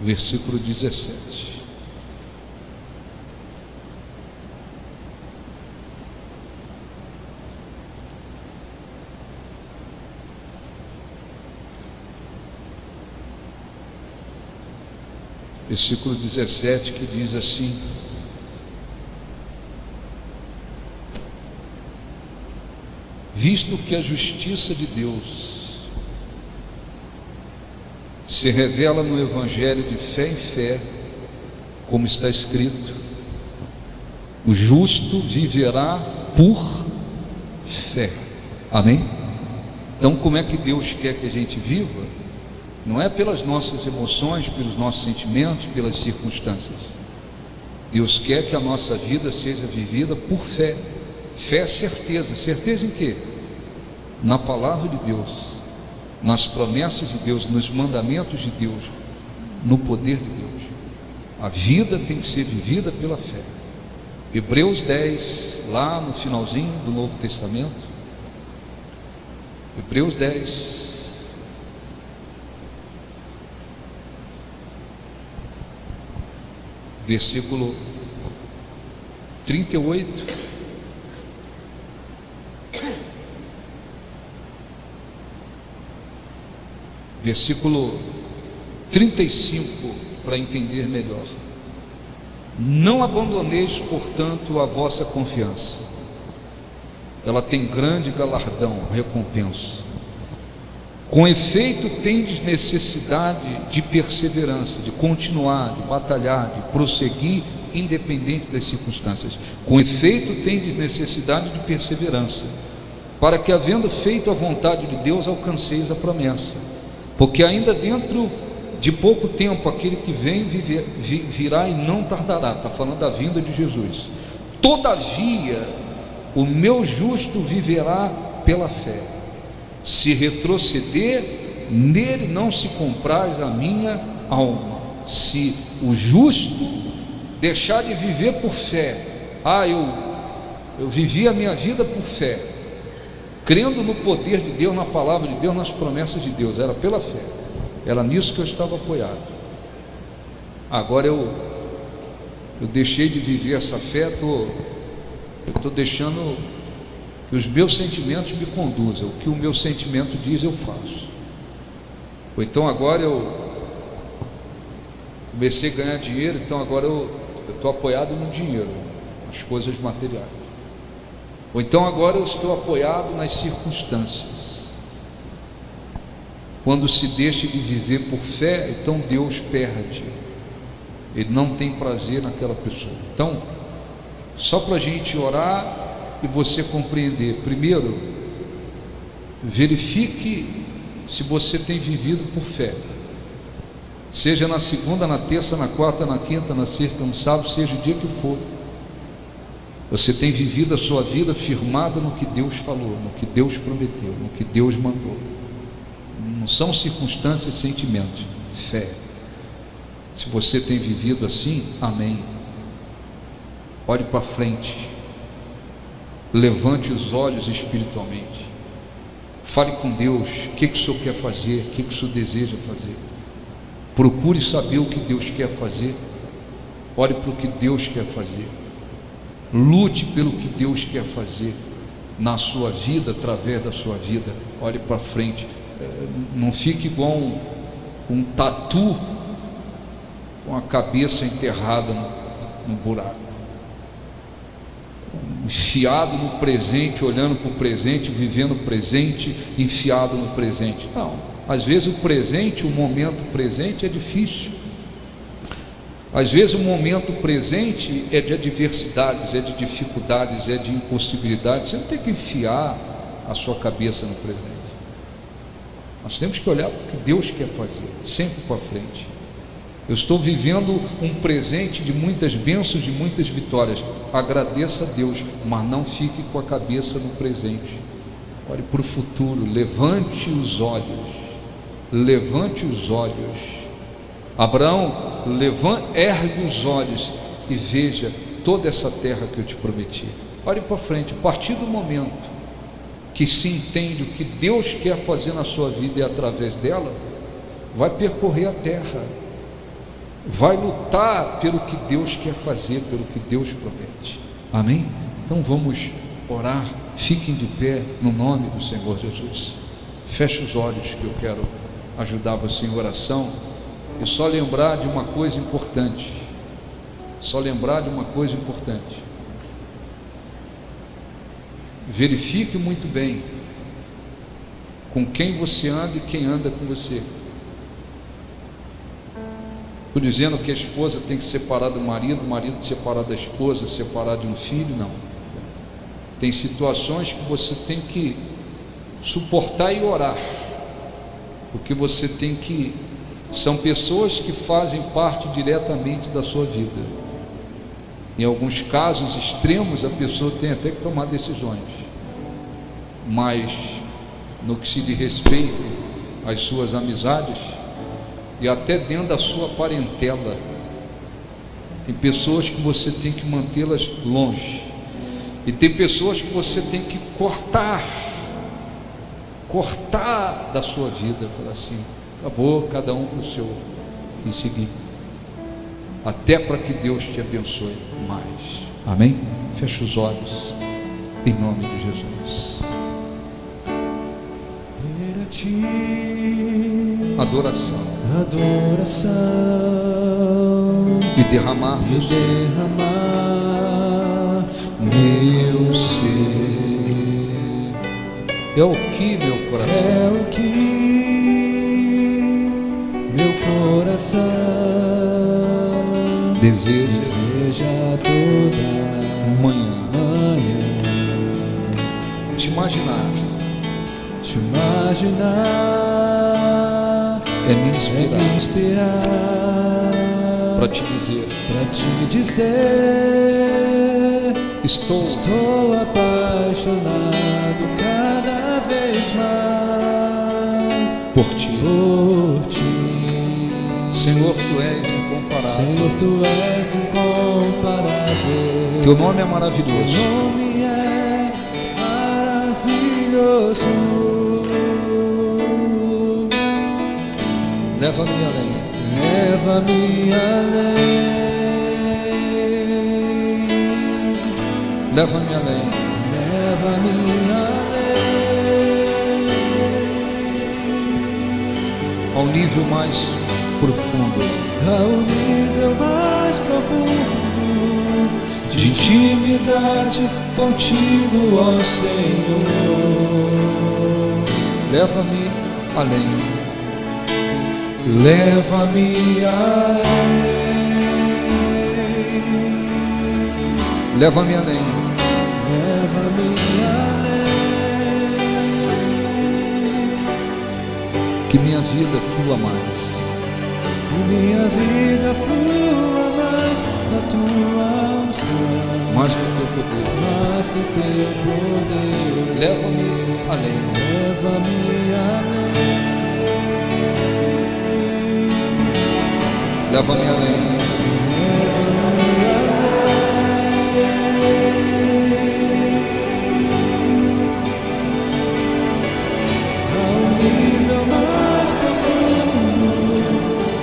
versículo 17. Versículo 17, que diz assim: visto que a justiça de Deus se revela no Evangelho de fé em fé, como está escrito, o justo viverá por fé. Amém? Então, como é que Deus quer que a gente viva? Não é pelas nossas emoções, pelos nossos sentimentos, pelas circunstâncias. Deus quer que a nossa vida seja vivida por fé. Fé é certeza. Certeza em quê? Na palavra de Deus, nas promessas de Deus, nos mandamentos de Deus, no poder de Deus. A vida tem que ser vivida pela fé. Hebreus 10, lá no finalzinho do Novo Testamento. Hebreus 10, versículo 38, versículo 35, para entender melhor. Não abandoneis, portanto, a vossa confiança, ela tem grande galardão, recompensa. Com efeito, tendes necessidade de perseverança, de continuar, de batalhar, de prosseguir, independente das circunstâncias. Com efeito, tendes necessidade de perseverança, para que, havendo feito a vontade de Deus, alcanceis a promessa. Porque ainda dentro de pouco tempo, aquele que vem virá e não tardará. Está falando da vinda de Jesus. Todavia, o meu justo viverá pela fé. Se retroceder, nele não se compraz a minha alma. Se o justo deixar de viver por fé, eu vivi a minha vida por fé, crendo no poder de Deus, na palavra de Deus, nas promessas de Deus, era pela fé, era nisso que eu estava apoiado. Agora eu deixei de viver essa fé, eu estou deixando que os meus sentimentos me conduzam, o que o meu sentimento diz eu faço. Ou então agora eu comecei a ganhar dinheiro, então agora eu estou apoiado no dinheiro, nas coisas materiais. Ou então agora eu estou apoiado nas circunstâncias. Quando se deixa de viver por fé, então Deus perde, Ele não tem prazer naquela pessoa. Então, só para a gente orar e você compreender, primeiro, verifique se você tem vivido por fé, seja na segunda, na terça, na quarta, na quinta, na sexta, no sábado, seja o dia que for, você tem vivido a sua vida firmada no que Deus falou, no que Deus prometeu, no que Deus mandou. Não são circunstâncias e sentimentos, fé. Se você tem vivido assim, amém. Olhe para frente, levante os olhos espiritualmente, fale com Deus, o que o Senhor quer fazer, o que o Senhor deseja fazer. Procure saber o que Deus quer fazer, olhe para o que Deus quer fazer, lute pelo que Deus quer fazer na sua vida, através da sua vida. Olhe para frente, não fique igual um tatu com a cabeça enterrada no buraco, enfiado no presente, olhando para o presente, vivendo o presente, enfiado no presente. Não, às vezes o presente, o momento presente é difícil, Às vezes o momento presente é de adversidades, é de dificuldades, é de impossibilidades. Você não tem que enfiar a sua cabeça no presente. Nós temos que olhar para o que Deus quer fazer, sempre para frente. Eu estou vivendo um presente de muitas bênçãos, de muitas vitórias. Agradeça a Deus, mas não fique com a cabeça no presente. Olhe para o futuro, levante os olhos. Levante os olhos. Abraão, ergue os olhos e veja toda essa terra que eu te prometi. Olhe para frente. A partir do momento que se entende o que Deus quer fazer na sua vida e através dela, vai percorrer a terra, vai lutar pelo que Deus quer fazer, pelo que Deus promete. Amém? Então vamos orar. Fiquem de pé no nome do Senhor Jesus. Feche os olhos que eu quero ajudar você em oração. E só lembrar de uma coisa importante. Verifique muito bem com quem você anda e quem anda com você. Estou dizendo que a esposa tem que separar do marido, o marido separar da esposa, separar de um filho, não. Tem situações que você tem que suportar e orar, porque você tem que... São pessoas que fazem parte diretamente da sua vida. Em alguns casos extremos, a pessoa tem até que tomar decisões, mas no que se diz respeito às suas amizades e até dentro da sua parentela, tem pessoas que você tem que mantê-las longe, e tem pessoas que você tem que cortar da sua vida. Falar assim, acabou, cada um para o seu, e seguir, até para que Deus te abençoe mais. Amém? Feche os olhos em nome de Jesus. Adoração e derramar meu ser. É o que meu coração deseja toda manhã te imaginar é me inspirar para te dizer estou apaixonado cada vez mais por ti. Senhor, tu és incomparável. Teu nome é maravilhoso. Leva-me além. Ao nível mais profundo, de intimidade contigo, ó Senhor. Leva-me além. Que minha vida flua mais. Da tua unção, mais do teu poder. Leva-me além. Ao nível mais profundo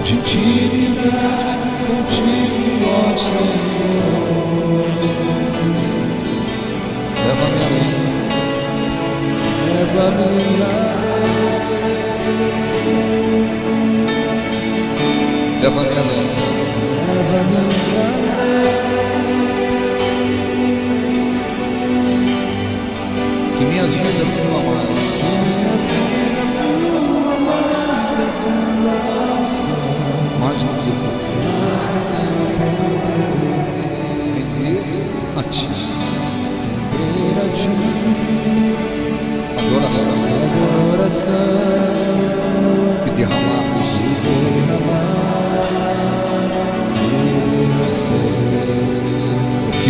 de intimidade contigo, ó Senhor. Leva-me além. Que minha vida flua mais. Mais do teu poder.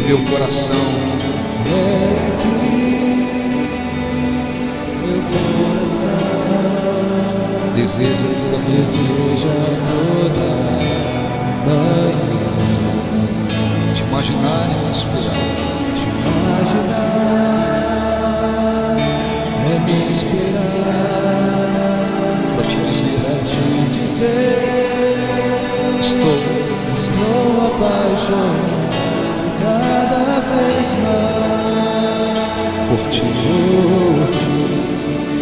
meu coração. Meu coração Deseja toda manhã te imaginar e me inspirar. te imaginar, é me inspirar, Para te dizer, estou apaixonado cada vez mais por ti.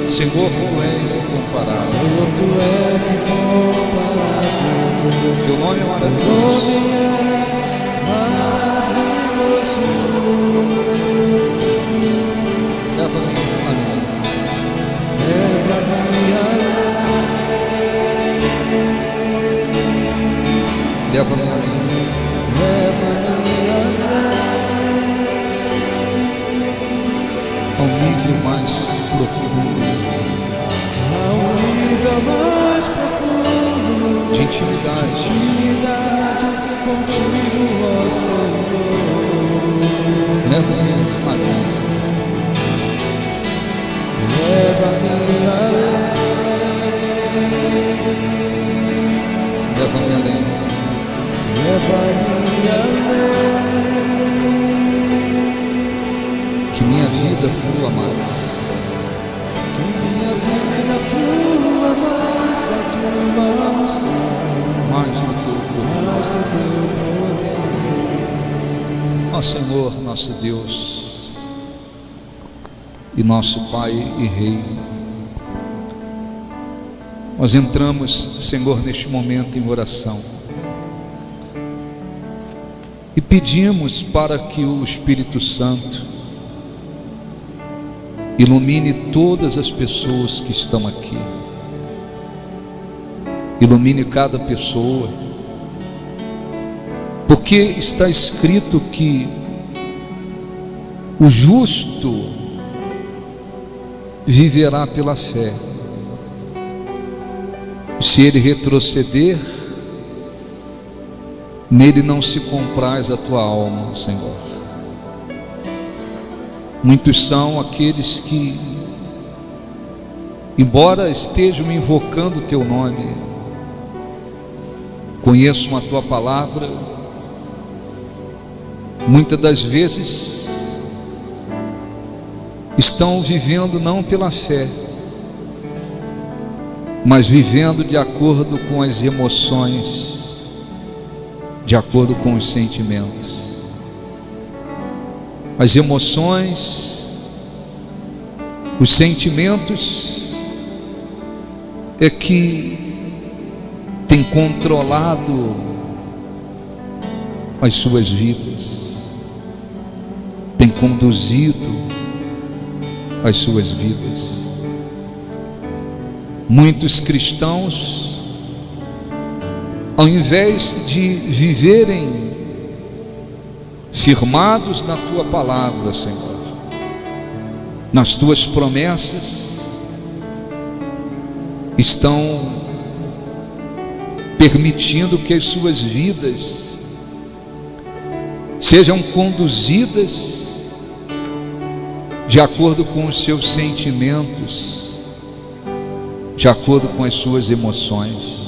Senhor, tu és incomparável. Senhor, tu és incomparável. Teu nome é maravilhoso. Leva-me além. Leva-me além. Ao nível mais profundo de intimidade contigo, ó Senhor. Leva-me além. Leva-me além. Leva-me além. Leva-me além. Que minha vida flua mais. Que minha vida flua mais da tua unção, Mais do teu poder. mais do teu poder. Ó Senhor, nosso Deus e nosso Pai e Rei, nós entramos, Senhor, neste momento em oração e pedimos para que o Espírito Santo ilumine todas as pessoas que estão aqui, ilumine cada pessoa, porque está escrito que o justo viverá pela fé. Se ele retroceder, nele não se compraz a tua alma, Senhor. Muitos são aqueles que, embora estejam invocando o teu nome, conheçam a tua palavra, muitas das vezes estão vivendo não pela fé, mas vivendo de acordo com as emoções, de acordo com os sentimentos. As emoções, os sentimentos é que tem controlado as suas vidas, tem conduzido as suas vidas. Muitos cristãos, ao invés de viverem firmados na tua palavra, Senhor, nas tuas promessas, estão permitindo que as suas vidas sejam conduzidas de acordo com os seus sentimentos, de acordo com as suas emoções.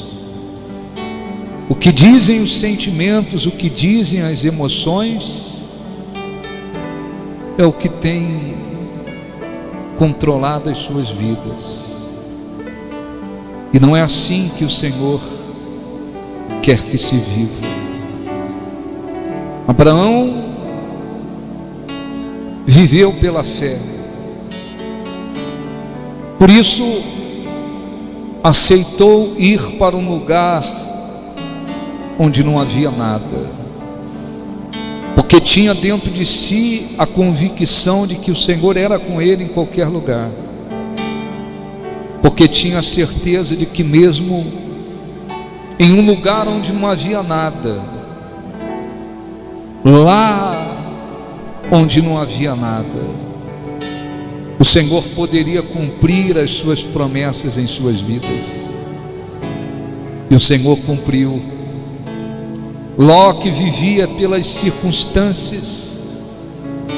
O que dizem os sentimentos, o que dizem as emoções, é o que tem controlado as suas vidas. E não é assim que o Senhor quer que se viva. Abraão viveu pela fé, por isso aceitou ir para um lugar onde não havia nada, porque tinha dentro de si a convicção de que o Senhor era com ele em qualquer lugar, porque tinha a certeza de que mesmo em um lugar onde não havia nada, lá onde não havia nada, o Senhor poderia cumprir as suas promessas em suas vidas. E o Senhor cumpriu. Ló, que vivia pelas circunstâncias,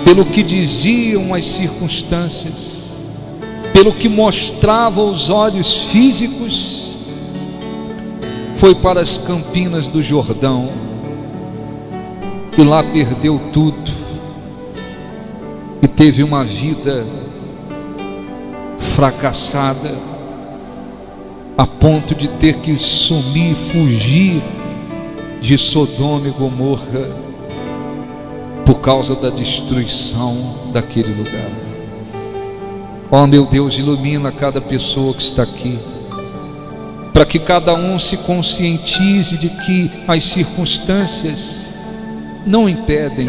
pelo que diziam as circunstâncias, pelo que mostravam os olhos físicos, foi para as campinas do Jordão e lá perdeu tudo e teve uma vida fracassada, a ponto de ter que sumir, fugir de Sodoma e Gomorra por causa da destruição daquele lugar. Ó meu Deus, ilumina cada pessoa que está aqui, para que cada um se conscientize de que as circunstâncias não impedem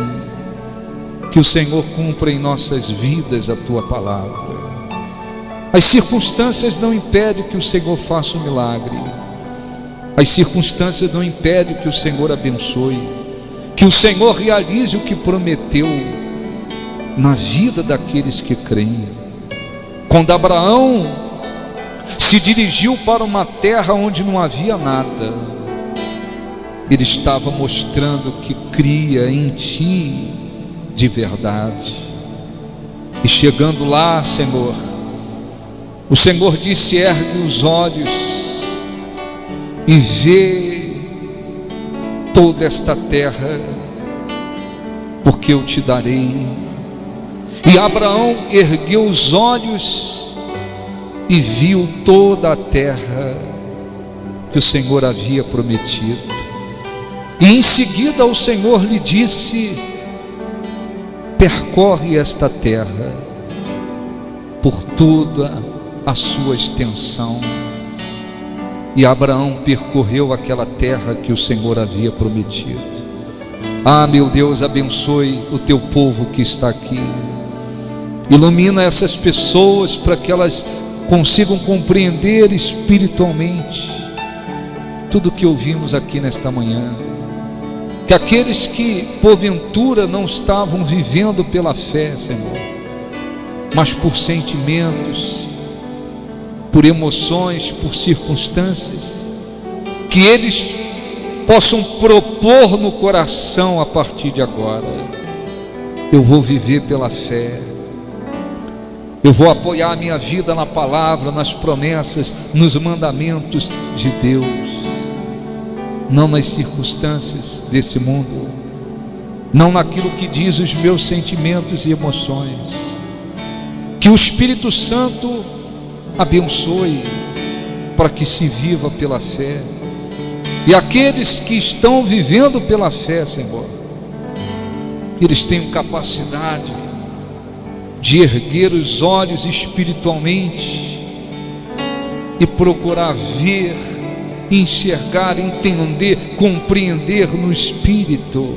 que o Senhor cumpra em nossas vidas a tua palavra. As circunstâncias não impedem que o Senhor faça um milagre. As circunstâncias não impedem que o Senhor abençoe, que o Senhor realize o que prometeu na vida daqueles que creem. Quando Abraão se dirigiu para uma terra onde não havia nada, ele estava mostrando que cria em ti de verdade. E chegando lá, Senhor, o Senhor disse: ergue os olhos e vê toda esta terra, porque eu te darei. E Abraão ergueu os olhos e viu toda a terra que o Senhor havia prometido. E em seguida o Senhor lhe disse: percorre esta terra por toda a sua extensão. E Abraão percorreu aquela terra que o Senhor havia prometido. Ah, meu Deus, abençoe o teu povo que está aqui. Ilumina essas pessoas para que elas consigam compreender espiritualmente tudo o que ouvimos aqui nesta manhã. Que aqueles que porventura não estavam vivendo pela fé, Senhor, mas por sentimentos, por emoções, por circunstâncias, que eles possam propor no coração a partir de agora: eu vou viver pela fé, eu vou apoiar a minha vida na palavra, nas promessas, nos mandamentos de Deus, não nas circunstâncias desse mundo, não naquilo que diz os meus sentimentos e emoções. Que o Espírito Santo abençoe para que se viva pela fé. E aqueles que estão vivendo pela fé, Senhor, eles tenham capacidade de erguer os olhos espiritualmente e procurar ver, enxergar, entender, compreender no Espírito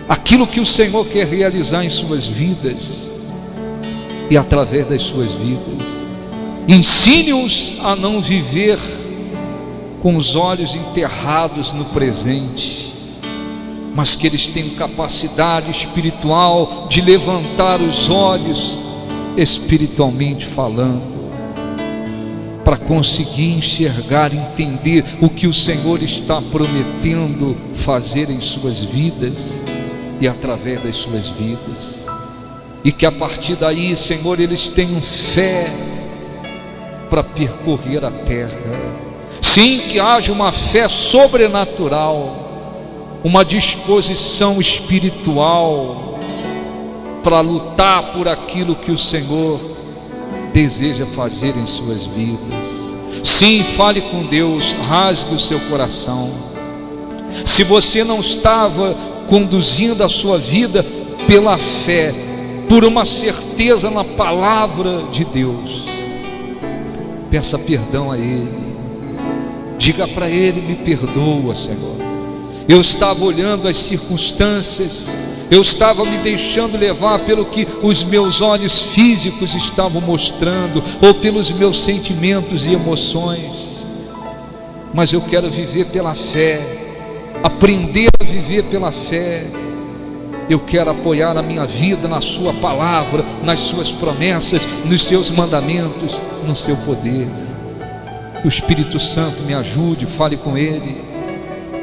aquilo que o Senhor quer realizar em suas vidas e através das suas vidas. Ensine-os a não viver com os olhos enterrados no presente, mas que eles tenham capacidade espiritual de levantar os olhos espiritualmente falando, para conseguir enxergar, entender o que o Senhor está prometendo fazer em suas vidas e através das suas vidas. E que a partir daí, Senhor, eles tenham fé para percorrer a terra. Sim, que haja uma fé sobrenatural, uma disposição espiritual para lutar por aquilo que o Senhor deseja fazer em suas vidas. Sim, fale com Deus, rasgue o seu coração. Se você não estava conduzindo a sua vida pela fé, por uma certeza na palavra de Deus, peça perdão a Ele, diga para Ele: me perdoa, Senhor, eu estava olhando as circunstâncias, eu estava me deixando levar pelo que os meus olhos físicos estavam mostrando, ou pelos meus sentimentos e emoções, mas eu quero viver pela fé, aprender a viver pela fé. Eu quero apoiar a minha vida na sua palavra, nas suas promessas, nos seus mandamentos, no seu poder. Que o Espírito Santo me ajude, fale com Ele,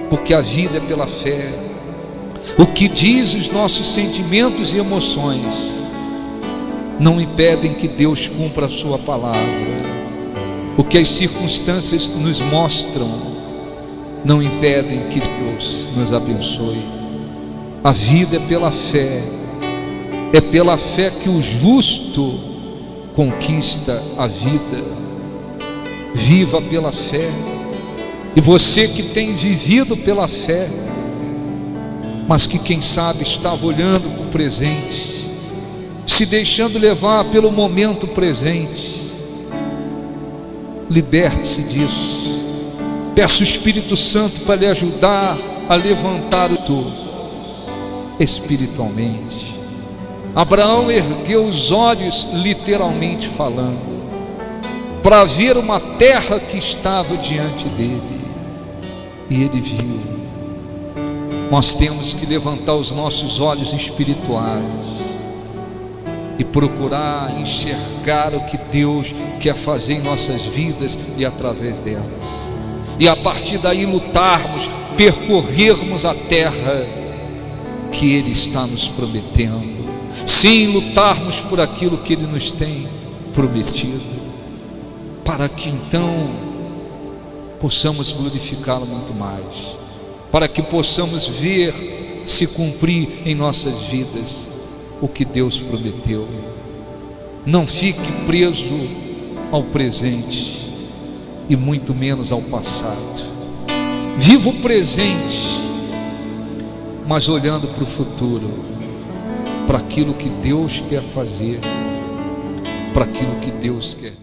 porque a vida é pela fé. O que diz os nossos sentimentos e emoções não impedem que Deus cumpra a sua palavra. O que as circunstâncias nos mostram não impedem que Deus nos abençoe. A vida é pela fé. É pela fé que o justo conquista a vida. Viva pela fé. E você que tem vivido pela fé, mas que quem sabe estava olhando para o presente, se deixando levar pelo momento presente, liberte-se disso. Peça o Espírito Santo para lhe ajudar a levantar o tu espiritualmente. Abraão ergueu os olhos, literalmente falando, para ver uma terra que estava diante dele, e ele viu. Nós temos que levantar os nossos olhos espirituais e procurar enxergar o que Deus quer fazer em nossas vidas e através delas, e a partir daí lutarmos, percorrermos a terra que Ele está nos prometendo. Sim, lutarmos por aquilo que Ele nos tem prometido, para que então possamos glorificá-lo muito mais, para que possamos ver se cumprir em nossas vidas o que Deus prometeu. Não fique preso ao presente e muito menos ao passado. Viva o presente, mas olhando para o futuro, para aquilo que Deus quer fazer, para aquilo que Deus quer.